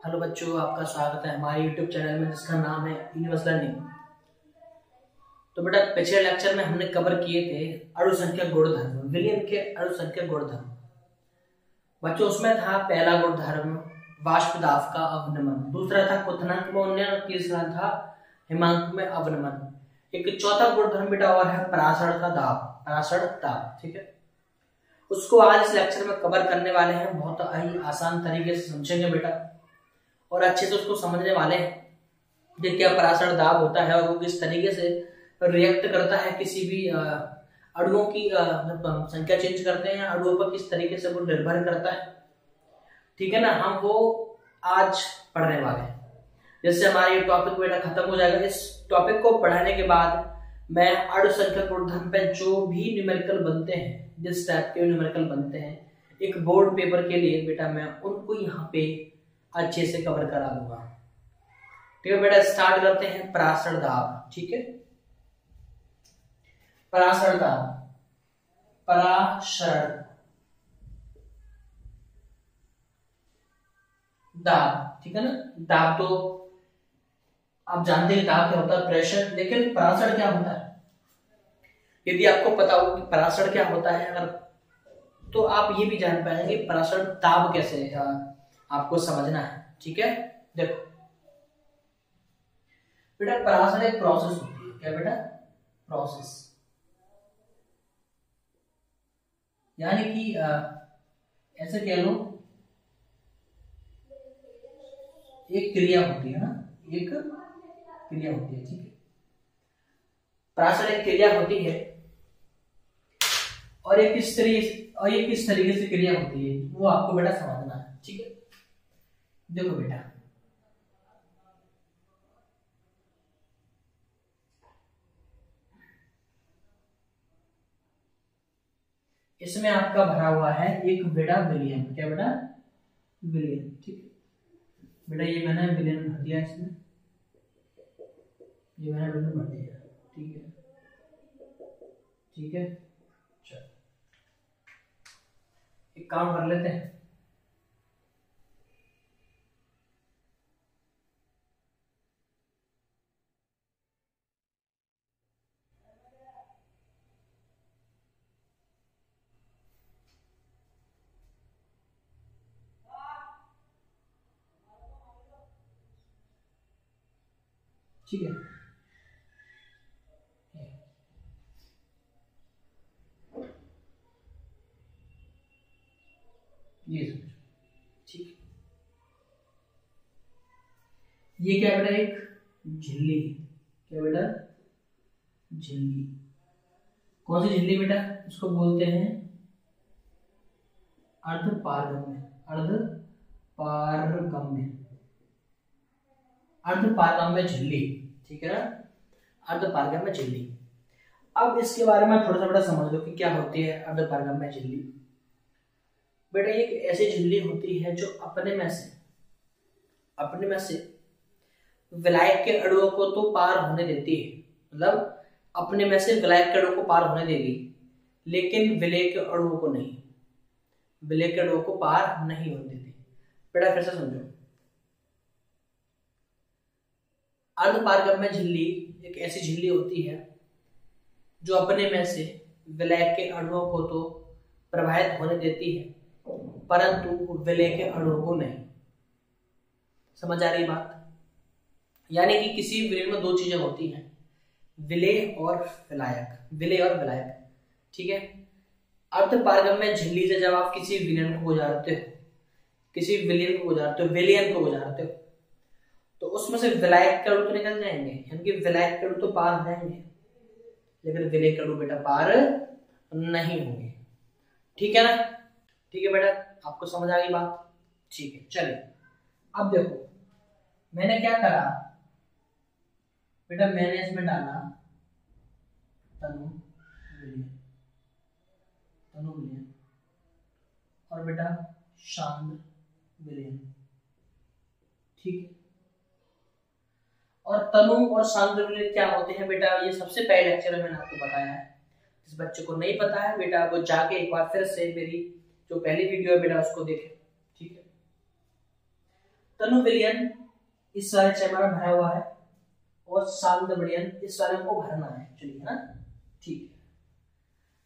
Hello बच्चों, आपका स्वागत है हमारे YouTube चैनल में जिसका नाम है यूनिवर्सल लर्निंग। तो बेटा, पिछले लेक्चर में हमने कवर किए थे अणुसंख्यक गुणधर्म, विलयन के अणुसंख्यक गुणधर्म। बच्चों, उसमें था पहला गुणधर्म वाष्प दाब का अवनमन, दूसरा था क्वथनांक में उन्नयन और तीसरा था हिमांक में अवनमन। एक चौथा गुणधर्म बेटा और है परासरण का दाब, परासरण दाब। ठीक है, उसको आज इस लेक्चर में कवर करने वाले हैं। बहुत ही आसान तरीके से समझेंगे बेटा और अच्छे से उसको समझने वाले हैं कि क्या परासरण दाब होता है और वो किस तरीके से रिएक्ट करता है किसी भी अणुओं की जब संख्या चेंज करते हैं अणुओं पर किस तरीके से वो निर्भर करता है। ठीक है ना, हम वो आज पढ़ने वाले हैं। जिससे हमारा ये टॉपिक बेटा खत्म हो जाएगा। इस टॉपिक को पढ़ाने के बाद मैं अणुसंख्यक गुणधर्म पे जो भी न्यूमेरिकल बनते हैं, जिस टाइप के न्यूमेरिकल बनते हैं एक बोर्ड पेपर के लिए बेटा, मैं उनको यहाँ पे अच्छे से कवर करा दूंगा। ठीक है बेटा, स्टार्ट करते हैं परासरण दाब। ठीक है, परासरण दाब, परासरण दाब। ठीक है ना, दाब तो आप जानते हैं दाब क्या होता है, प्रेशर। लेकिन परासरण क्या होता है, यदि आपको पता हो कि परासरण क्या होता है अगर, तो आप ये भी जान पाएंगे परासरण दाब कैसे आपको समझना है। ठीक है, देखो बेटा, परासरण एक प्रोसेस होती है। क्या बेटा, प्रोसेस, यानी कि ऐसे कह लो एक क्रिया होती है ना, एक क्रिया होती है। ठीक है, परासरण एक क्रिया होती है और ये किस तरीके से क्रिया होती है वो आपको बेटा समझना है। ठीक है, देखो बेटा, इसमें आपका भरा हुआ है एक बेटा विलयन। क्या बेटा, विलयन। ठीक है बेटा, ये मैंने विलयन भर दिया इसमें, ये मैंने विलयन भर दिया। ठीक है, ठीक है, चलो एक काम कर लेते हैं। ठीक है, ये समझो। ठीक है, ये क्या बेटा, एक झिल्ली। क्या बेटा, झिल्ली। कौन सी झिल्ली बेटा, इसको बोलते हैं अर्धपारगम्य, अर्धपारगम्य, अर्धपारगम्य झिल्ली। ठीक है ना, अर्धपारगम्य झिल्ली। अब इसके बारे में थोड़ा सा बेटा समझ लो कि क्या होती है अर्धपारगम्य झिल्ली। बेटा, ये एक ऐसी झिल्ली होती है जो अपने में से विलायक के अणुओं को तो पार होने देती है, मतलब अपने में से विलायक के अणुओं को पार होने देगी, लेकिन विलेय के अणुओं को नहीं, विलेय के अणुओं को पार नहीं होने देती। बेटा फिर से समझो, अर्धपारगम्य झिल्ली एक ऐसी झिल्ली होती है जो अपने में से विलायक के अणुओं को तो प्रवाहित होने देती है परंतु विलेय के अणुओं को नहीं। समझ आ रही बात? यानी कि किसी विलयन में दो चीजें होती हैं, विलेय और विलायक, विलेय और विलायक। ठीक है, अर्धपारगम्य झिल्ली से जब आप किसी विलयन को गुजारते हो, किसी विलयन को गुजारते हो, विलयन को गुजारते हो, तो उसमें से विलायक के अणु तो निकल जाएंगे, यानी कि विलायक के अणु तो पार हो जाएंगे, लेकिन विलेय के अणु बेटा पार नहीं होंगे। ठीक है ना, ठीक है बेटा, आपको समझ आ गई बात? ठीक है, चलिए अब देखो मैंने क्या करा बेटा, मैंने इसमें डाला तनु विलयन, तनु विलयन और बेटा शांत विलयन। ठीक है, और तनु और शांत विलयन क्या होते हैं बेटा, ये सबसे पहले लेक्चर में मैंने आपको बताया है। जिस बच्चे को नहीं पता है बेटा, वो जाके एक बार फिर से मेरी जो पहली वीडियो है बेटा उसको देखे। ठीक है, तनु विलयन इस वाले चैम्बर में भरा हुआ है और शांत विलयन इस वाले को भरना है, चलिए है ना, ठीक है।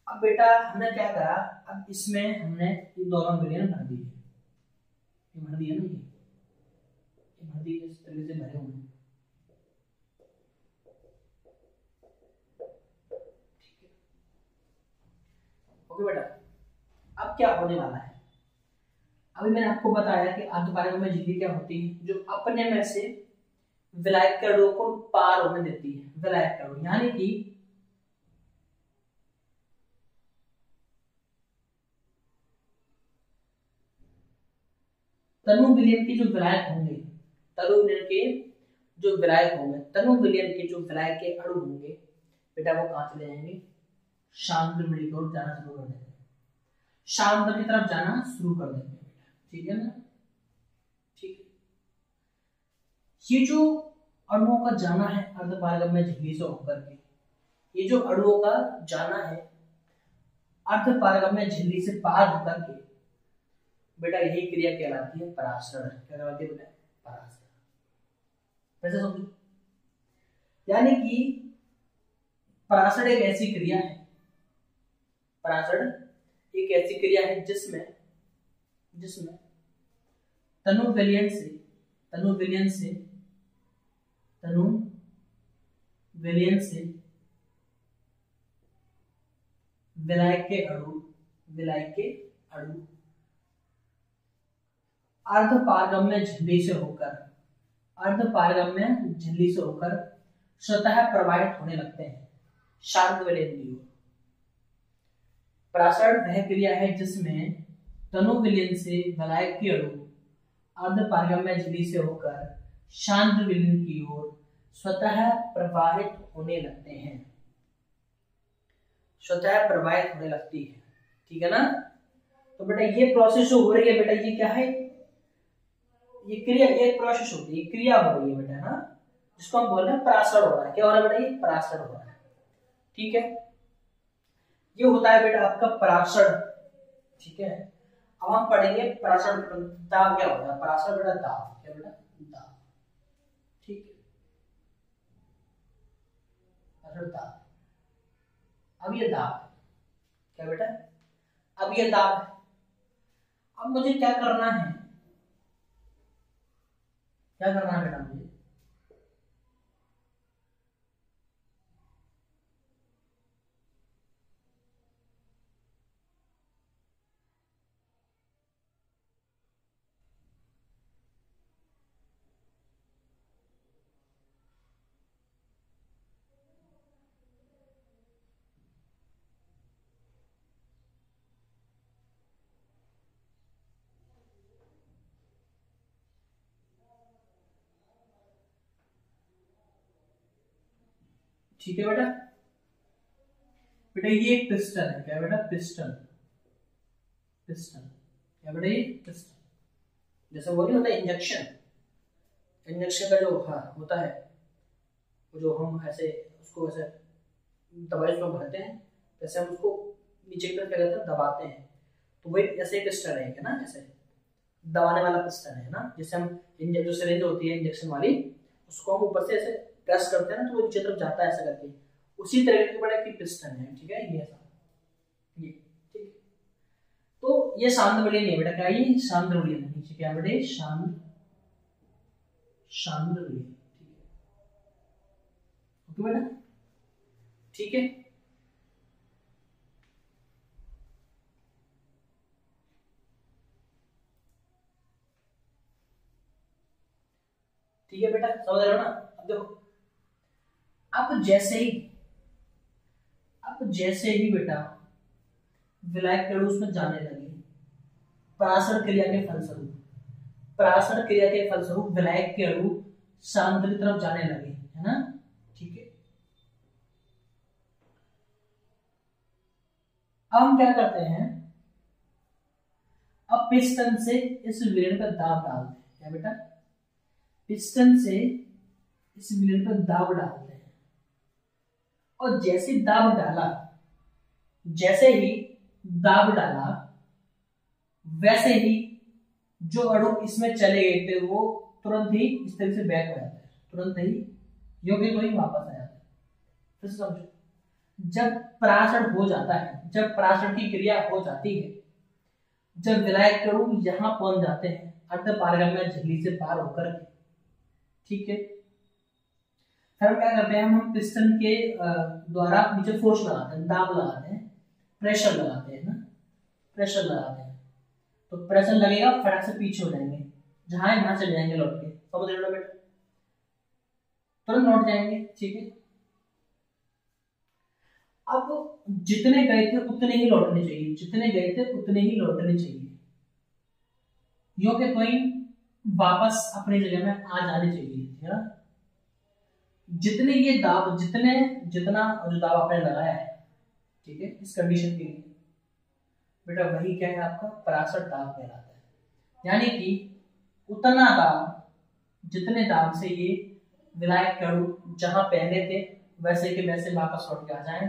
अब बेटा हमने क्या करा, अब इसमें हमने ये दोनों विलयन भर दिए, ये भर दिया ना, ये भर दिए, इस तरीके से भरे हुए हैं, ठीक है। ओके बेटा, अब क्या होने वाला है, अभी मैंने आपको बताया कि अर्धपारगम्य में झिल्ली क्या होती है, जो अपने में से विलायक के अणुओं को पार होने देती है, विलायक के अणु, यानी कि तनु विलयन के जो विलायक होंगे, तनु विलयन के जो विलायक होंगे, तनु विलयन के जो विलायक के अणु होंगे बेटा वो कहां चले जाएंगे, शांत की ओर जाना शुरू कर देंगे, शांत की तरफ जाना शुरू कर देंगे बेटा, ठीक है ना, ठीक है। ये जो अणुओं का जाना है अर्धपारगम्य झिल्ली से होकर के, ये जो अणुओं का जाना है अर्धपारगम्य झिल्ली से पार होकर के बेटा यही क्रिया कहलाती है परासरण, क्या कहलाती है बेटा, परासरण। वैसे समझो, यानी कि परासरण एक ऐसी क्रिया है, परासरण एक ऐसी क्रिया है जिसमें तनु विलयन से विलायक के अणु अर्धपारगम्य झिल्ली से होकर स्वतः प्रवाहित होने लगते हैं शांत विलयन की ओर। परासरण वह क्रिया है जिसमें तनु विलयन से विलायक के अणु अर्धपारगम्य झिल्ली से होकर शांत विलयन की ओर स्वतः प्रवाहित होने लगते हैं, स्वतः प्रवाहित होने लगती है, ठीक है ना। तो बेटा ये प्रोसेस जो हो रही है बेटा, ये क्या है, ये क्रिया, ये प्रोसेस होती है, क्रिया हो रही है बेटा, हाँ, जिसको हम बोल रहे हैं परासरण हो रहा है, क्या हो रहा है बेटा, ये परासरण हो रहा है, ठीक है। ये होता है बेटा आपका परासरण, ठीक है। अब हम पढ़ेंगे परासरण दाब क्या होता है, परासरण बेटा दाब, क्या बेटा, दाब, ठीक है, परासरण दाब। अब ये दाब है, क्या बेटा, अब ये दाब है। अब मुझे क्या करना है, बेटा मुझे, ठीक है बेटा, ये एक पिस्टन है, क्या बेटा, पिस्टन, क्या बेटा, ये पिस्टन, जैसे वो नहीं होता इंजेक्शन का जो होता है, वो जो हम ऐसे उसको ऐसे दवाई उसमें भरते हैं, जैसे हम उसको नीचे की तरफ क्या करते हैं, दबाते हैं, तो वही ऐसे पिस्टन है ना, ऐसे दबाने वाला पिस्टन है ना, जैसे हम जो सिरिंज होती है इंजेक्शन वाली, उसको हम ऊपर से ऐसे प्रेस करते हैं ना, तो वो नीचे तरफ जाता है ऐसा करके, उसी तरह के बड़ा की पिस्टन है, ठीक है, ये ऐसा, ये ठीक है। तो ये शांत विलयन है बेटा, क्या ये शांत विलयन है, नीचे क्या बेटे, शांत विलयन, ठीक है, ओके बेटा, ठीक है। ठीक है बेटा, समझ रहे हो ना। अब देखो, अब जैसे ही बेटा विलायक के अणु उसमें जाने लगे, परासरण क्रिया के फलस्वरूप विलायक के अणु शांत की तरफ जाने लगे, है ना, ठीक है। अब हम क्या करते हैं, अब पिस्टन से इस विलयन पर दाब डालते हैं, क्या बेटा, पिस्टन से इस विलयन पर दाब डालते हैं, और जैसे ही दाब डाला, वैसे ही जो अणु इसमें चले गए थे वो तुरंत ही इस तरह से बैक हो जाते हैं, तुरंत ही योग्य तो ही वापस आ जाते हैं। फिर समझो, जब परासरण हो जाता है, जब परासरण की क्रिया हो जाती है, जब विलायक अणु यहाँ पहुंच जाते हैं अर्धपारगम्य झिल्ली से पार होकर के, ठीक है, फिर हम क्या करते हैं, हम पिस्टन के द्वारा नीचे फोर्स लगाते हैं, दाब लगाते हैं, प्रेशर लगाते हैं ना, प्रेशर लगाते हैं। तो प्रेशर लगेगा, फटाक से पीछे हो जाएंगे, जहां है वहां चले जाएंगे लौट के, समझ रहे हो बेटा, तुरंत लौट जाएंगे, ठीक है। अब जितने गए थे उतने ही लौटने चाहिए, जितने गए थे उतने ही लौटने चाहिए, योग्य कोई वापस अपनी जगह में आ जाने चाहिए, है ना। जितने ये दाब, जितना जो दाब आपने लगाया है, ठीक है, इस कंडीशन के लिए बेटा वही क्या है आपका परासर दाब कहलाता है। यानी कि उतना दाब, जितने दाब से ये विलायक अणु जहां पहले थे वैसे के वैसे वापस लौट के आ जाए,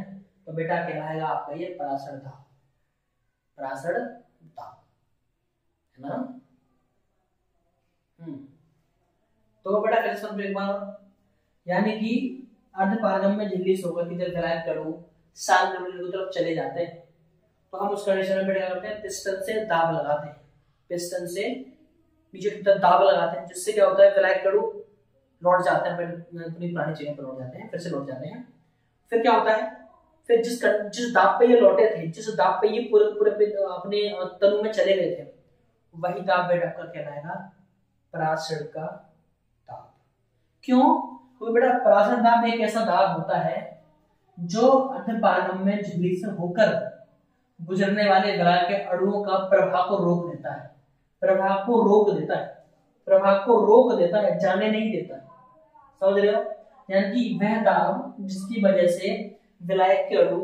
तो बेटा कहलाएगा आपका ये परासर दाब, परासर दाब, है ना। तो बेटा फिर समझो एक बार, यानी कि अर्धपारगम्य झिल्ली से होकर के जब विलायक अणु शांत नमी की तरफ चले जाते हैं, तो हम उस कंडीशन में बेटा क्या करते हैं, पिस्टन से दाब लगाते हैं, पिस्टन से नीचे की तरफ दाब लगाते हैं, जिससे क्या होता है विलायक अणु लौट जाते हैं, अपनी पुरानी जगह पर लौट जाते हैं, फिर से लौट जाते हैं। फिर क्या होता है, फिर जिस दाब पे ये लौटे थे, जिस दाब पे ये पूरे अपने तनु में चले गए थे, वही दाब बेटा आपका कहलाएगा परासर का दाब। क्यों? क्योंकि बेटा परासर दाब एक ऐसा दाब होता है जो अर्धपारगम्य झिल्ली से होकर गुजरने वाले विलायक के अणुओं का प्रवाह को रोक देता है, प्रवाह को रोक देता है, प्रवाह को रोक देता है, जाने नहीं देता है, समझ रहे हो। यानी कि वह दाब जिसकी वजह से विलायक के अणु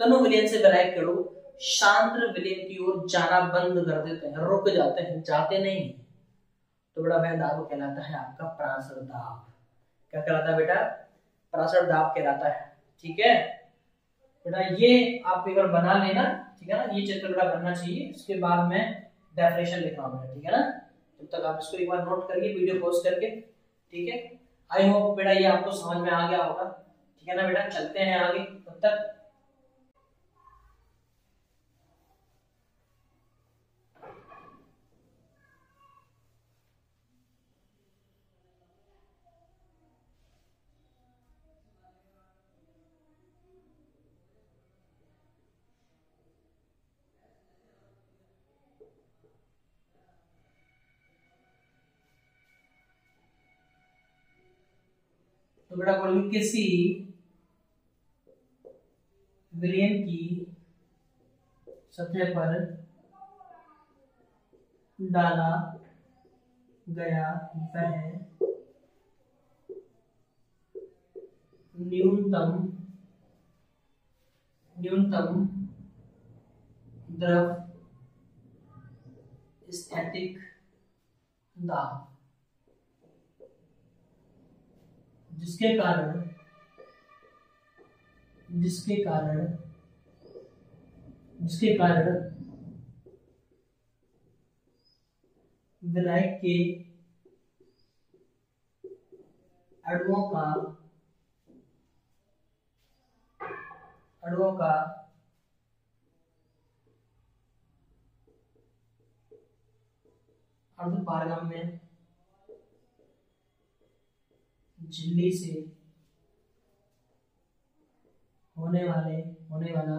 तनु विलयन से विलायक के अणु शांत विलयन की ओर जाना बंद कर देते हैं, रुक जाते हैं, जाते नहीं, तो बेटा वह दाब कहलाता है आपका परासर दाब। क्या कहलाता है बेटा? परासर दाब कहलाता है, ठीक है बेटा। ये आप एक बार बना लेना, ठीक है ना, ये चित्र बेटा बनना चाहिए, उसके बाद में डेफिनेशन लिखना होगा, ठीक है ना। तब तक आप इसको एक बार नोट करिए वीडियो पॉज करके, ठीक है। आई होप बेटा ये आपको समझ में आ गया होगा, ठीक है ना बेटा। चलते हैं आगे, तब तक तो बेटा बोलेंगे किसी विलयन की सतह पर डाला गया वह न्यूनतम द्रव स्थैतिक दाब, जिसके कारण विलायक के अणुओं का अर्धपारगम्य झिल्ली से होने वाला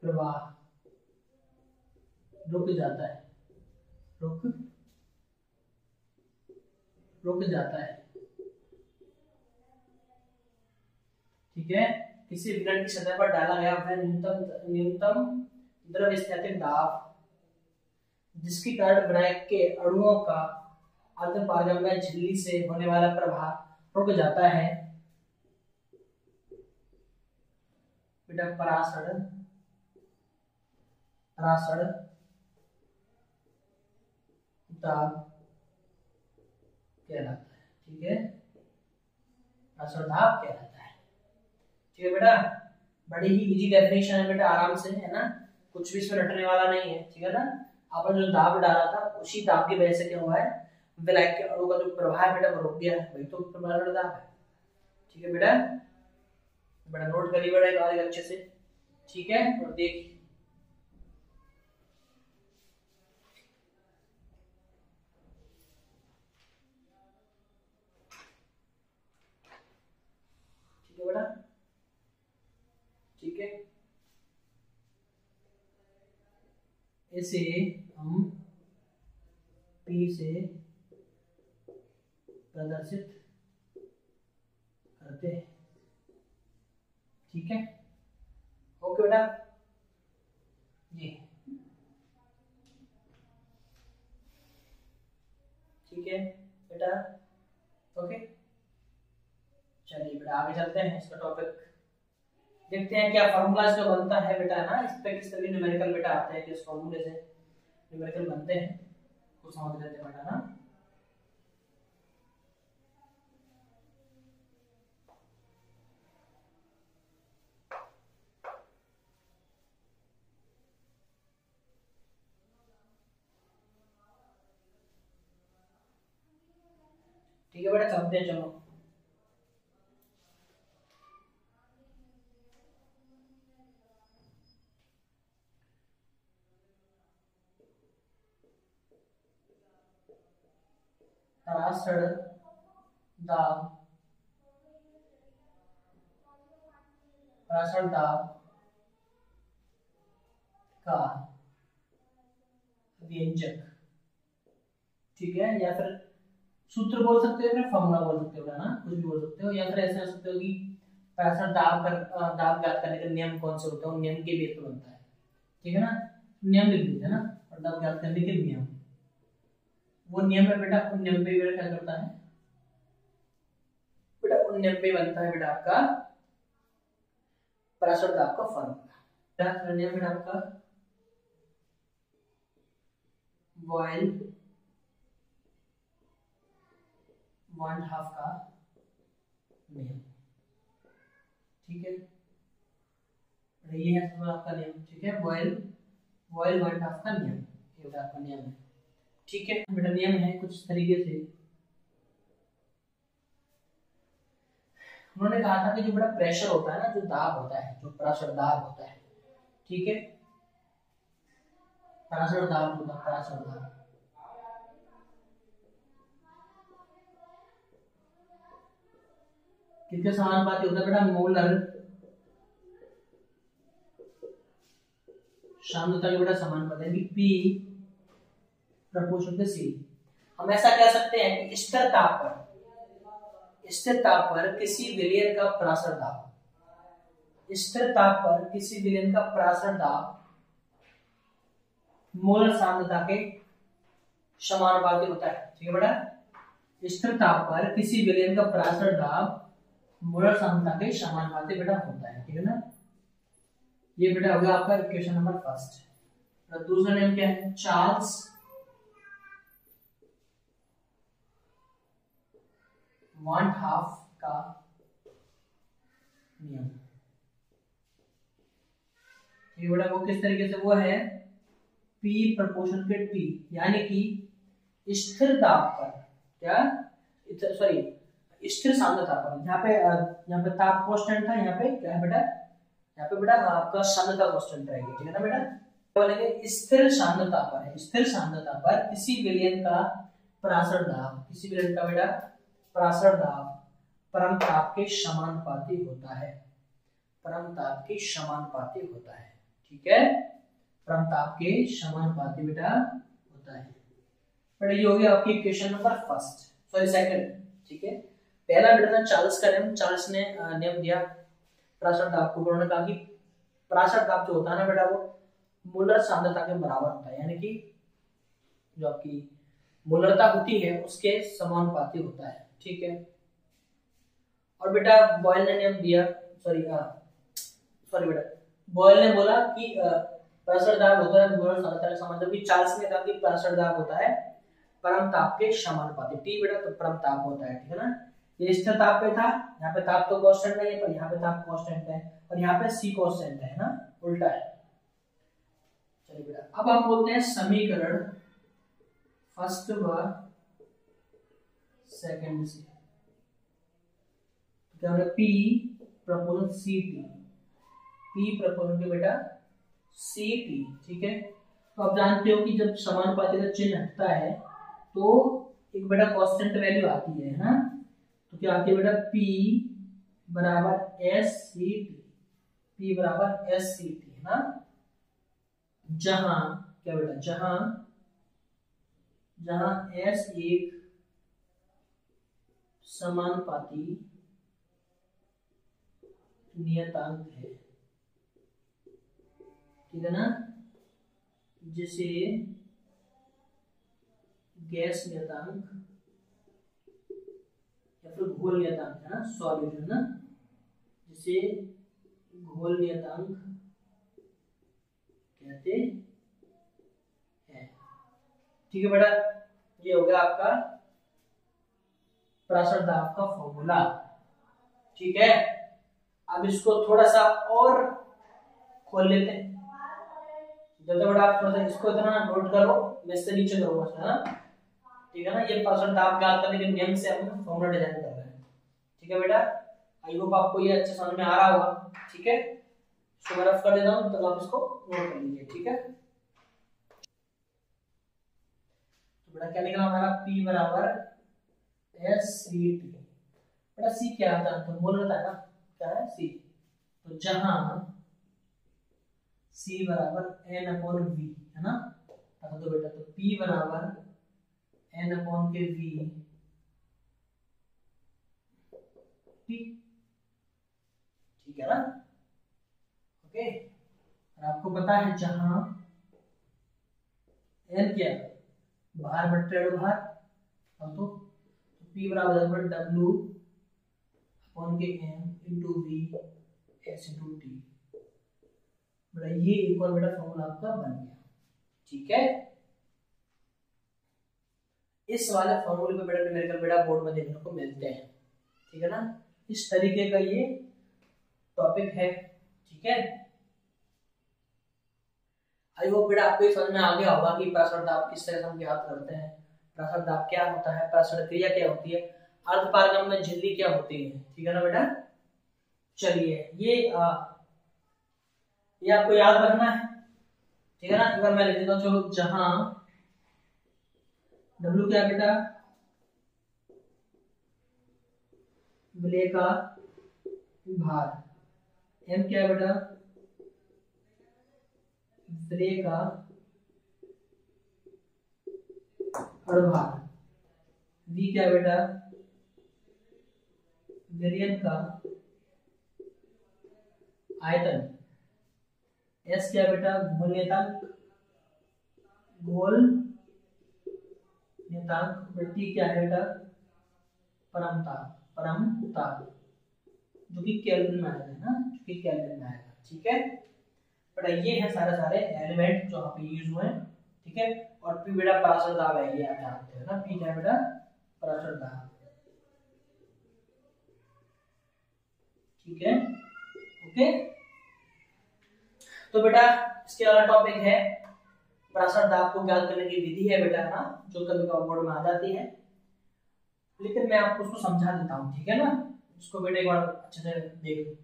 प्रवाह रुक जाता है, रुक जाता है, ठीक है। किसी विलयन की सतह पर डाला गया वह न्यूनतम द्रव स्थैतिक दाब, जिसके कारण विलायक के अणुओं का अर्धपारगम्य झिल्ली से होने वाला प्रवाह रुक जाता है, बेटा परासर दाब कहलाता है, ठीक है, परासर दाब कहलाता है, ठीक है बेटा। बड़ी ही इजी डेफिनेशन है बेटा, आराम से, है ना, कुछ भी इसमें रटने वाला नहीं है, ठीक है ना। आपने जो दाब डाला था उसी दाब की वजह से क्या हुआ है, विलायक के अणु का जो प्रवाह है बेटा वो रुक गया है, वही तो प्रवाह दाब है। ठीक है बेटा, बेटा नोट करिए बेटा एक अच्छे से। ठीक है, और देखिए ठीक है बेटा, ठीक है, इसे हम P से प्रदर्शित करते हैं। ठीक है, ओके बेटा, ये ठीक है बेटा, ओके। चलिए बेटा आगे चलते हैं, इसका टॉपिक देखते हैं क्या फार्मूला इसका बनता है बेटा, ना इस पे किस तरह के न्यूमेरिकल बेटा आते हैं, किस फार्मूले से न्यूमेरिकल बनते हैं, कुछ समझ लेते हैं बेटा ना। ठीक है बेटा, चलते हैं, चलो। परासर दाब, परासर दाब का व्यंजक, ठीक है, या फिर सूत्र बोल सकते हो, फिर फॉर्मूला बोल सकते हो ना, कुछ भी बोल सकते हो, या फिर ऐसे हो सकते हो कि परासर दाब ज्ञात करने के नियम कौन से होते हैं, उन नियम के बेस पर बनता है। ठीक है ना, नियम लिख दीजिए ना, और दाब ज्ञात करने के नियम, वो नियम है बेटा, उन नियम पे बेटा क्या करता है बेटा, उन नियम पे बनता है बेटा आपका परासर दाब का फॉर्मूला। नियम बेटा आपका बॉयल 1/2 का नियम। ठीक है, ये है आपका नियम। ठीक है, बॉयल 1/2 का नियम, ये बेटा आपका नियम है। ठीक है बेटा, नियम है कुछ तरीके से। उन्होंने कहा था कि जो बड़ा प्रेशर होता है ना, जो दाब होता है, जो परासर दाब होता है, ठीक है, परासर दाब होता है, परासर दाब किसके समानुपाती होता है बेटा, मोलर सांद्रता के बेटा समानुपाती है, P प्रपोर्शनल टू C। हम ऐसा कह सकते हैं कि स्थिर ताप पर किसी विलयन का परासर दाब, स्थिर ताप पर किसी विलयन का परासर दाब मोलर सांद्रता के समानुपाती होता है। ठीक है बेटा, स्थिर ताप पर किसी विलयन का परासर दाब मोलर सांद्रता के समानुपाती बेटा होता है। ठीक है ना, ये बेटा हो गया आपका इक्वेशन नंबर फर्स्ट। दूसरा नियम क्या है, चार्ल्स 1/2 का नियम। ये बेटा वो किस तरीके से, वो है P प्रपोर्शनल टू T, यानी कि स्थिर ताप पर, क्या सॉरी स्थिर सांद्रता पर, यहाँ पे ताप कांस्टेंट था, यहाँ पे क्या है बेटा, यहाँ पे बेटा आपका सांद्रता कांस्टेंट रहेगी। ठीक है ना बेटा, बोलेंगे स्थिर सांद्रता पर है, स्थिर सांद्रता पर किसी विलयन का परासर दाब, किसी विलयन का बेटा परासर दाब परम ताप के समानुपाती होता है, परम ताप के समानुपाती होता है। ठीक है, परम ताप के समानुपाती बेटा होता है। बेटा ये हो गया आपकी equation number first, sorry second. ठीक है, पहला बेटा था चार्ल्स का नियम, चार्ल्स ने नियम दिया परासर दाब को। उन्होंने कहा कि परासर दाब जो होता है ना बेटा, वो मोलर सांद्रता के बराबर होता है, यानी कि जो आपकी मोलरता होती है उसके समानुपाती होता है। ठीक है, और बेटा बॉयल ने नियम दिया, सॉरी बेटा बॉयल ने बोला कि परासर दाब होता है मोलर सांद्रता के समानुपाती, जबकि चार्ल्स ने कहा कि परासर दाब होता है परम ताप के समानुपाती। T बेटा तो परम ताप होता है। ठीक है ना, ये स्थिर ताप पे था, यहाँ पे ताप तो कांस्टेंट नहीं है, पर यहाँ पे ताप कांस्टेंट है, और यहाँ पे C कांस्टेंट है ना, उल्टा है। चलिए बेटा, अब हम बोलते हैं समीकरण फर्स्ट व सेकंड से। क्या होगा? P प्रपोजन CT, P प्रपोजन के बेटा CT, ठीक है। तो आप जानते हो कि जब समानुपाती का चिन्ह हटता है तो एक बेटा कांस्टेंट वैल्यू आती है ना, तो क्या आती है बेटा? P बराबर SCT, P बराबर SCT है ना। जहां क्या बेटा? जहां S एक समानुपाती नियतांक है, ठीक है ना, जिसे गैस नियतांक या फिर घोल नियतांक है ना, सॉल्यूशन ना, जिसे घोल नियतांक कहते हैं, ठीक है बेटा। ये हो गया आपका प्रासर दाब का फॉर्मूला, ठीक है। अब इसको थोड़ा सा और खोल लेते हैं। जब तक बेटा आप थोड़ा सा इसको इतना नोट करो, मैं इससे नीचे करूंगा है ना, ठीक है ना। ये प्रासर दाब ज्ञात करने के नियम से हम फॉर्मूला डिजाइन कर रहे हैं, ठीक है बेटा। आई होप आपको ये अच्छे समझ में आ रहा होगा, ठीक है। इसको मैं रफ कर देता हूं, तब आप इसको नोट कर लीजिए, ठीक है। तो बेटा क्या निकला हमारा? P बराबर SCT। बेटा C क्या आता है? तो मोल होता है ना, क्या है? C। तो जहां C बराबर N/V है ना, तो बेटा तो P बराबर N/V, ठीक है ना, ओके। और आपको पता है जहां N क्या बाहर बटे बाहर, तो P बराबर W अपॉन के M into V S into T। बेटा ये एक और बेटा फॉर्मूला आपका बन गया, ठीक है। इस वाले फॉर्मूले पे बेटा न्यूमेरिकल बेटा बोर्ड में देखने को मिलते हैं, ठीक है ना। इस तरीके का ये टॉपिक है, ठीक है। आई होप बेटा आपको समझ में आ गया होगा कि प्रासर दाब किस तरह से हम ज्ञात करते हैं, प्रासर दाब क्या होता है, प्रासर क्रिया क्या होती है, अर्धपारगम में झिल्ली क्या होती है, ठीक है ना बेटा। चलिए ये आपको याद रखना है, ठीक है ना। एक बार मैं लिख देता हूं, चलो। जहां W क्या बेटा? विलेय का भार। M क्या बेटा? विलेय का अणुभार। V क्या बेटा? विलयन का आयतन। S क्या बेटा? घोल नियतांक, घोल नियतांक। T क्या है बेटा? परमता, जो कि केल्विन में आएगा ना, जो कि केल्विन में आएगा, ठीक है बेटा। ये है सारे एलिमेंट जो यहाँ पे यूज हुए हैं, ठीक है। और P बेटा प्रासर दाब है, ये आप जानते हैं ना। P क्या है बेटा? प्रासर दाब, ठीक है, ओके। तो बेटा इसके अलावा टॉपिक है प्रासर दाब को ज्ञात करने की विधि है बेटा ना, जो कभी कभी बोर्ड में आ जाती है, लेकिन मैं आपको उसको समझा देता हूँ, ठीक है ना। उसको बेटा एक बार अच्छे से देख लो,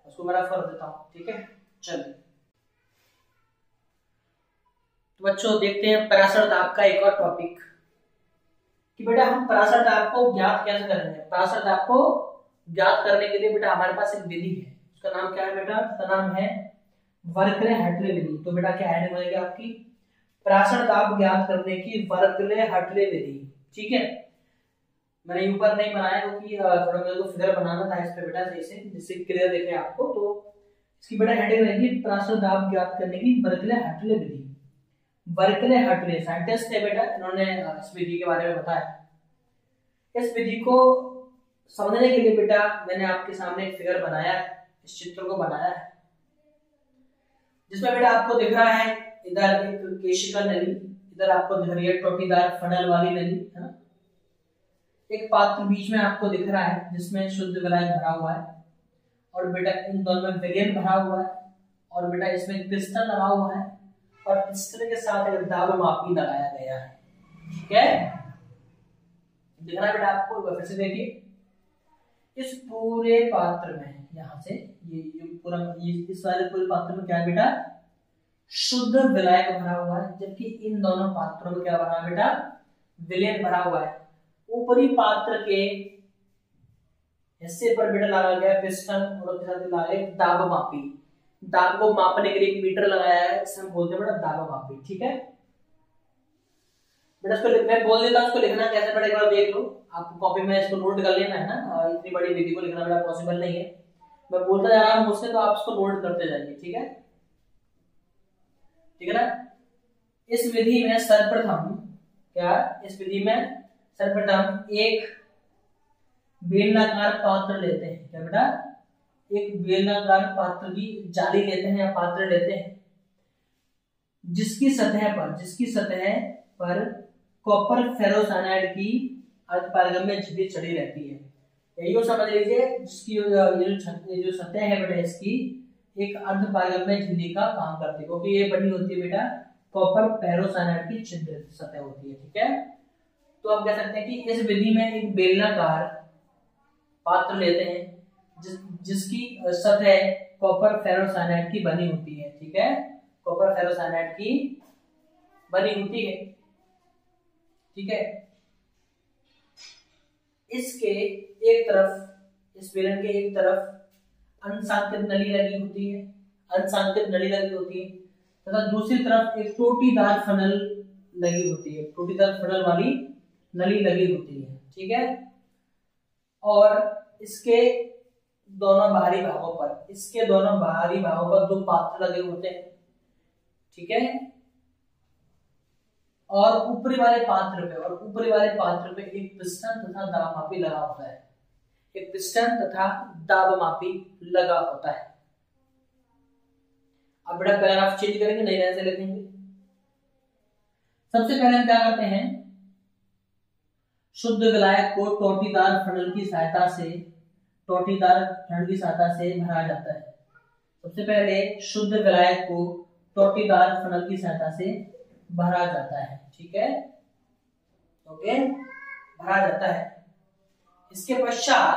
उसको मैं कर देता हूँ, ठीक है। चलिए तो बच्चों देखते हैं प्रासर दाब का एक और टॉपिक, कि बेटा हम प्रासर दाब को ज्ञात कैसे करेंगे। प्रासर दाब को ज्ञात करने के लिए बेटा हमारे पास एक विधि है, उसका नाम क्या है बेटा? उसका नाम है वर्कले-हटले विधि। तो बेटा क्या हेडिंग होगी आपकी? प्रासर दाब ज्ञात करने की वर्कले-हटले विधि, ठीक है। मैंने ऊपर नहीं बनाया क्योंकि थोड़ा मेरे को फिगर बनाना था इस पे बेटा सही से, जिससे क्लियर दिखे आपको। तो इसकी बेटा हेडिंग रहेगी प्रासर दाब ज्ञात करने की वर्कले-हटले विधि। वर्कले-हटले साइंटिस्ट थे बेटा, इन्होंने इस विधि के बारे में बताया। इस विधि को समझने के लिए बेटा मैंने आपके सामने एक फिगर बनाया है, इस चित्र को बनाया है, जिसमें बेटा आपको दिख रहा है इधर एक केशिका नली, इधर आपको दिख रही है टोटीदार फनल वाली नली, है ना। एक पात्र बीच में आपको दिख रहा है जिसमें शुद्ध विलायक भरा हुआ है, और बेटा इन दोनों में विलयन भरा हुआ है, और बेटा इसमें क्रिस्टल लगा हुआ है, और पिस्टन के साथ एक दाब मापी लगाया गया है। ठीक है, दिख रहा है बेटा आपको? फिर से देखिए, इस पूरे पात्र में यहां से ये पूरा इस वाले पूरे पात्र में क्या है बेटा? शुद्ध विलायक भरा हुआ है, जबकि इन दोनों पात्रों में क्या भरा है बेटा? विलयन भरा हुआ है। ऊपरी पात्र के हिस्से पर बेटा लगाया गया पिस्टन और उसके साथ लगाया गया दाब मापी। दाब को मापने के लिए एक मीटर लगाया है, इसे हम बोलते हैं बेटा दाब मापी। ठीक है बेटा, इसको मैं बोल देता हूं, इसको लिखना कैसे पड़ेगा देख लो। आपको कॉपी में इसको नोट कर लेना है ना, इतनी बड़ी विधि को लिखना बेटा पॉसिबल नहीं है, मैं बोलता जा रहा हूं मुझसे, तो आप इसको नोट करते जाइए। ठीक है, ठीक है ना? इस विधि में सर्वप्रथम क्या, इस विधि में सर्वप्रथम एक बेलनाकार पात्र लेते हैं। क्या बेटा? एक बेलनाकार पात्र की जाली लेते हैं या पात्र लेते हैं, जिसकी सतह पर कॉपर फेरोसाइनाइड की अर्धपारगम्य झिल्ली चढ़ी रहती है। यही समझ लीजिए, जिसकी जो सतह है बेटा इसकी एक अर्धपारगम्य झिल्ली का काम करती है, क्योंकि ये बनी होती है बेटा कॉपर फेरोसाइनाइड की छिद्रित सतह होती है। ठीक है, तो आप कह सकते हैं कि इस विधि में एक बेलनाकार पात्र लेते हैं जिसकी सतह कॉपर फेरोसाइनाइड की बनी होती है। ठीक है, कॉपर फेरोसाइनाइड की बनी होती है। ठीक है, इसके एक तरफ, इस बेलन के एक तरफ अंशांकित नली लगी होती है, तथा दूसरी तरफ एक टोटीदार फनल लगी होती है, टोटीदार फनल वाली नली लगी होती है। ठीक है, और इसके दोनों बाहरी भागों पर दो पात्र लगे होते हैं। ठीक है, और ऊपरी वाले पात्र पे एक पिस्टन तथा दाब मापी लगा होता है। अब बेटा पैराग्राफ चेंज करेंगे, नई लाइन से लिखेंगे। सबसे पहले हम क्या करते हैं, शुद्ध विलायक को टोटीदार फनल की सहायता से भरा जाता है। सबसे पहले शुद्ध विलायक को टोटीदार फनल की सहायता से भरा जाता है। ठीक है, ओके, भरा जाता है। इसके पश्चात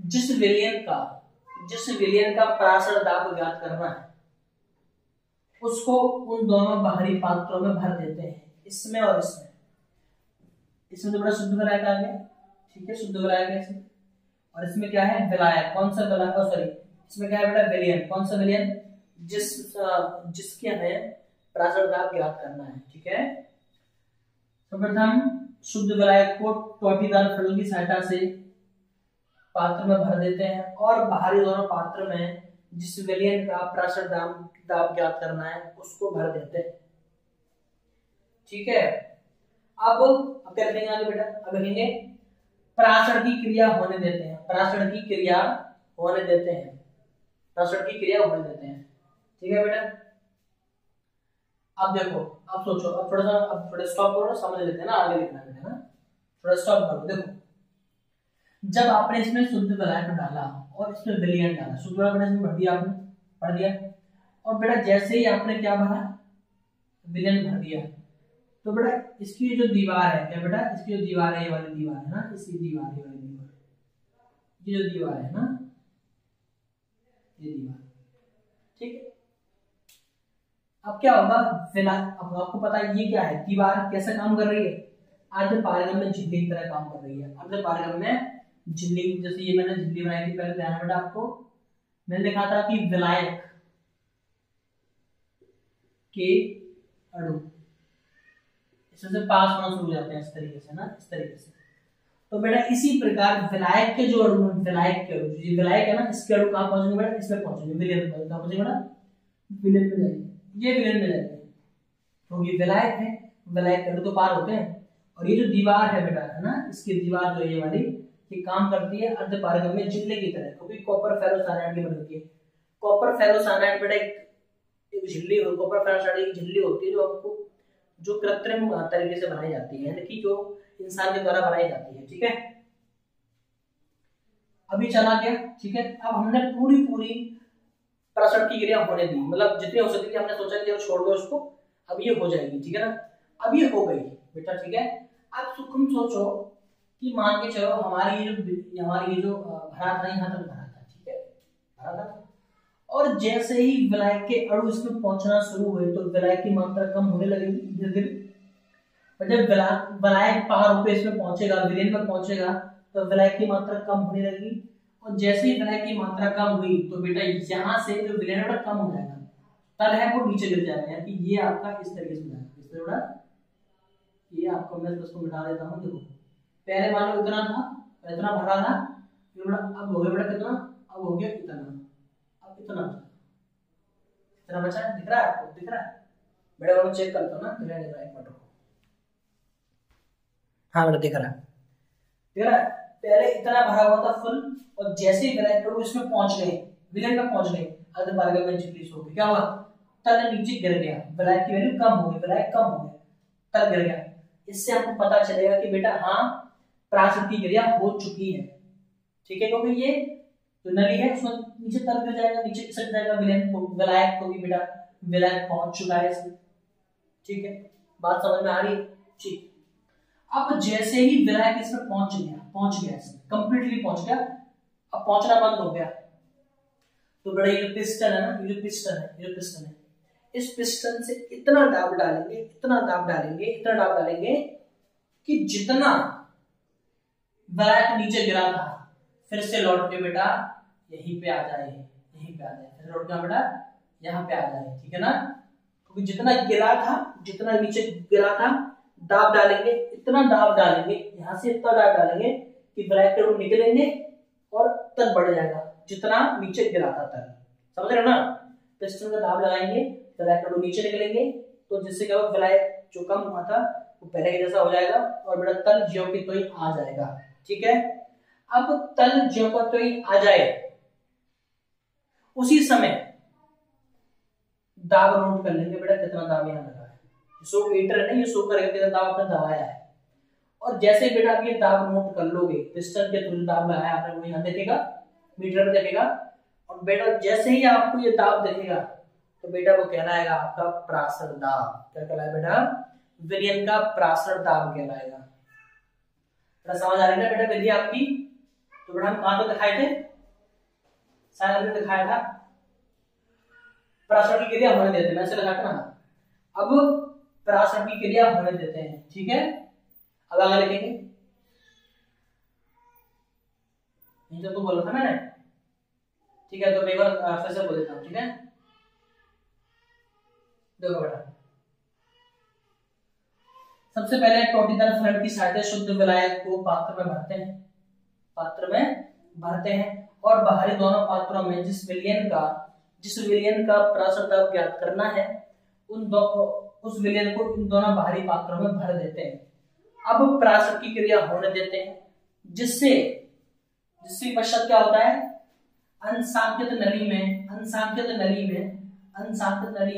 जिस विलयन का पराशर दाब ज्ञात करना है, उसको उन दोनों बाहरी पात्रों में भर देते हैं, इसमें और इसमें तो बड़ा शुद्ध विलायक आ गया। ठीक है, शुद्ध विलायक है इसमें, और इसमें क्या है? विलायक। कौन सा विलायक? सॉरी, इसमें क्या है बेटा? विलयन। कौन सा विलयन? जिसके हमें पराशर दाब ज्ञात करना है। ठीक है, तो प्रथम शुद्ध विलायक को टोटीदार फनल की सहायता से पात्र में भर देते हैं, और बाहरी दोनों पात्र में जिस विलयन का पराशर दाब ज्ञात करना है उसको भर देते हैं। ठीक है, अब क्या लिखेंगे आगे बेटा? अब लिखेंगे पराशर की क्रिया होने देते हैं। ठीक है बेटा, अब देखो, अब सोचो, अब थोड़ा स्टॉप करो, समझ लेते हैं ना, आगे लिखना है ना, थोड़ा स्टॉप करो। देखो, जब आपने इसमें शुद्ध विलायक डाला और इसमें विलयन डाला, शुद्ध विलायक इसमें भर दिया आपने, पढ़ दिया, और बेटा जैसे ही आपने क्या भरा? विलयन भर दिया, तो बेटा इसकी जो दीवार है, क्या बेटा? इसकी जो दीवार है, ये वाली दीवार है ना, इसकी दीवार, ये वाली दीवार, ये जो दीवार है ना, ये दीवार। ठीक है, अब क्या होगा? अब आपको पता है ये क्या है? दीवार कैसे काम कर रही है? अर्धपारगम्य झिल्ली की तरह काम कर रही है। अर्धपारगम्य झिल्ली, जैसे ये मैंने झिल्ली बनाई थी, पहले ध्यान है बेटा आपको, मैंने लिखा था कि विलायक के अणु इससे पास होना शुरू हो जाते हैं, इस तरीके से ना, इस तरीके से। तो बेटा इसी प्रकार विलायक के जो अणु, विलायक है ना, इसके अणु कहां पहुंचेंगे बेटा? इसमें पहुंचेंगे, विलयन पर कहां पहुंचेंगे बेटा? विलयन में जाएंगे, ये विलयन में जाएंगे, तो ये विलायक है, विलायक के अणु तो पार होते हैं। और ये जो दीवार है बेटा, है ना, इसकी दीवार जो ये वाली, ये काम करती है अर्धपारगम्य झिल्ली की तरह, क्योंकि कॉपर फेरोसाइनाइड की बनी होती है। कॉपर फेरोसाइनाइड बेटा एक झिल्ली, कॉपर फेरोसाइनाइड की झिल्ली होती है जो कृत्रिम तरीके से बनाई जाती है, यानी कि जो इंसान के द्वारा बनाई जाती है। ठीक है, अभी चला गया। ठीक है, अब हमने पूरी प्रासरण की क्रिया होने दी, मतलब जितनी हो सकती थी हमने सोचा कि छोड़ दो इसको, अब ये हो जाएगी, ठीक है ना। अब ये हो गई बेटा, ठीक है। अब तुम सोचो कि मान के चलो हमारी ये जो भरा था, यहाँ तक भरा था, ठीक है, भरा था, और जैसे ही विलायक के अणु इसमें पहुंचना शुरू हुए तो विलायक की मात्रा कम होने लगेगी धीरे धीरे। जब विलायक पार होकर इसमें पहुंचेगा, विलयन में पहुंचेगा, तो विलायक की मात्रा कम होने लगेगी, और जैसे ही विलायक की मात्रा कम हुई तो बेटा यहाँ से जो विलयन है कम हो जाएगा, तल है वो नीचे गिर जाएगा, यानी ये आपका इस तरीके से जाएगा, इस तरह। ये आपको मैं इसको मिटा देता हूँ, देखो पहले मान लो इतना था, इतना भरा था, अब हो गया बेटा कितना, अब हो गया इतना, अब इतना इतना बचा है, दिख रहा है आपको, दिख रहा है बेटा, मैं चेक करता हूँ ना, दिख रहा है एक मिनट, हाँ बेटा दिख रहा है, दिख रहा है। पहले इतना भरा हुआ था फुल, और जैसे ही विलायक इसमें पहुंच गए, विलयन में पहुंच गए, अर्धपारगम्य इंक्रीज हो गया, क्या हुआ, तल नीचे गिर गया, विलायक की वैल्यू कम हो गई, विलायक कम हो गया, तल गिर गया। इससे आपको पता चलेगा कि बेटा हाँ प्रासरण की क्रिया हो चुकी है, ठीक है, क्योंकि ये जो नली है उसमें नीचे तल गिर जाएगा, नीचे खिसक जाएगा, विलायक को भी बेटा विलायक पहुंच चुका है इसमें, ठीक है, बात समझ में आ रही है, ठीक। अब जैसे ही विलायक इसमें पहुंच गया इसमें कंप्लीटली पहुंच गया, अब पहुंचना बंद हो गया, तो बड़ा ये पिस्टन है ना, ये जो पिस्टन है, इस पिस्टन से इतना दाब डालेंगे कि जितना विलायक नीचे गिरा था फिर से लौट के बेटा यहीं पे आ जाए, फिर लौट के बेटा यहाँ पे आ जाए, ठीक है ना, क्योंकि जितना नीचे गिरा था दाब डालेंगे, इतना दाब डालेंगे, यहाँ से इतना दाब डालेंगे कि विलायक के अणु निकलेंगे और तल बढ़ जाएगा, जितना नीचे गिरा था तल, समझ रहे हो ना। पिस्टन का दाब लगाएंगे, विलायक के अणु नीचे निकलेंगे, तो जिससे क्या होगा, विलायक जो कम हुआ था वो पहले के जैसा हो जाएगा, और बेटा तल ज्यों की त्यों आ जाएगा, ठीक है। अब तल ज्यों का त्यों आ जाए, उसी समय दाब नोट कर लेंगे बेटा, कितना दाब यहाँ लगा है, 100 मीटर है ना, ये 100 करेगा कितना दाब आपने दबाया है, और जैसे बेटा आप ये दाब नोट कर लोगे, पिस्टन के थ्रू दाब लगाया आपने, वो यहाँ देखेगा, मीटर में देखेगा, और बेटा जैसे ही आपको ये दाब दिखेगा तो बेटा वो कहलाएगा आपका प्रासरण दाब, क्या कहलाएगा बेटा, विलयन का प्रासरण दाब कहलाएगा। समझ आ रही है ना बेटा विधि आपकी। तो बेटा हम कहां तो दिखाए थे, शायद हमने दिखाया था प्रासरण की क्रिया होने देते हैं, मैं ऐसे लगाता ना, अब प्रासरण की क्रिया होने देते हैं, ठीक है। अब आगे लिखेंगे, नहीं तो बोला था मैंने, ठीक है, तो मैं एक बार फिर से बोल देता हूं, ठीक है। देखो बेटा, सबसे पहले टोटीदार फलन की सहायता शुद्ध विलायक को पात्र में भरते हैं, और बाहरी दोनों पात्रों में जिस विलयन का प्रासरण दाब ज्ञात करना है, उस विलयन को इन दोनों बाहरी पात्रों में भर देते हैं। अब प्रासरण की क्रिया होने देते हैं, जिससे पश्चात क्या होता है, अनसांख्यित नली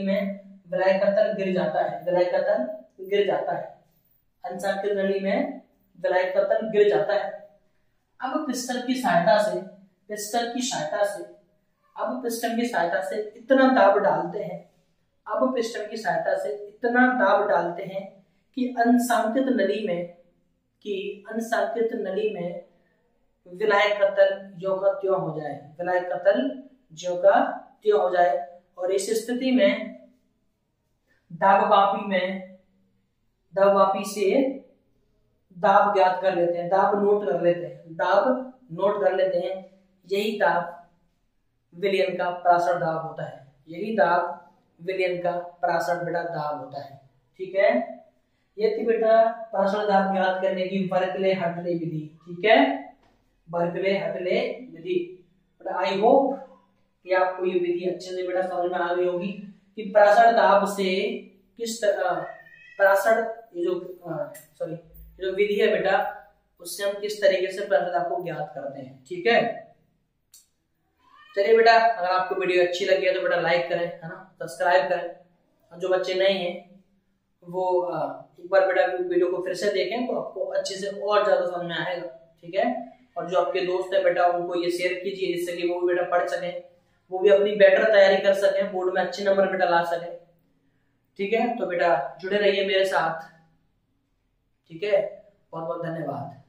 में विलायक का तल गिर जाता है, अनसांख्यित नली में विलायक का तल गिर जाता है। अब पिस्टन की सहायता से इतना दाब डालते हैं कि अनसांख्यित नली में विलायक का तल ज्यों का त्यों हो जाए, और इस स्थिति में दाबवापी से दाब ज्ञात कर लेते हैं, दाब नोट कर लेते हैं, यही दाब विलयन का प्रासरण दाब होता है, बेटा दाब होता है, ठीक है। ये थी बेटा प्रासरण दाब ज्ञात करने की बर्कले-हटले विधि, ठीक है, बर्कले-हटले विधि। आई होप कि आपको ये विधि अच्छे से बेटा समझ में आ गई होगी कि प्रासरण दाब से किस तरह जो विधि है बेटा, उससे हम किस तरीके से प्रासरण दाब को ज्ञात करते हैं, ठीक है। चलिए बेटा, अगर आपको वीडियो अच्छी लगी है तो बेटा लाइक करें, है ना, सब्सक्राइब करें, और जो बच्चे नए हैं वो एक बार बेटा वीडियो को फिर से देखें तो आपको अच्छे से और ज्यादा समझ में आएगा, ठीक है। और जो आपके दोस्त है बेटा उनको ये शेयर कीजिए, जिससे कि वो बेटा पढ़ सकें, वो भी अपनी बेटर तैयारी कर सके, बोर्ड में अच्छे नंबर बेटा ला सके। ठीक है, तो बेटा जुड़े रहिए मेरे साथ। ठीक है, बहुत बहुत धन्यवाद।